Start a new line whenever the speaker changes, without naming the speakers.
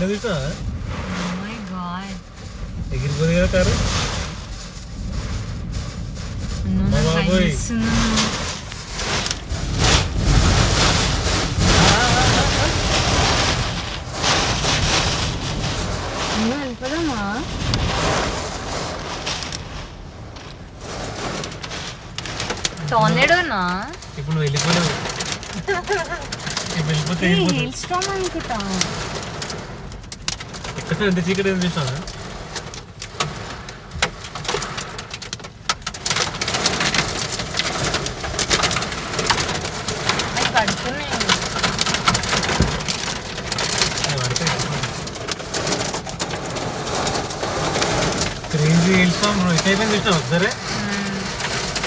ఎట్లా చూసా
my God
ఎగిరిపోయింది కదా కారు. బాబోయ్
వెళ్ళిపోదామా? టోర్నేడోనా?
ఇప్పుడు నువ్వు వెళ్ళిపోలేవు. వెళ్ళిపోతే
హెయిల్ స్టార్మ్ అనుకుంటా.
ఎక్కడ ఎంత చీకటి ఏం చూసావా?
అవి పడుతున్నాయి.
క్రేజీ హిల్ స్టార్మ్ ఎట్లయిపోయింది చూసినావు ఒకసారి?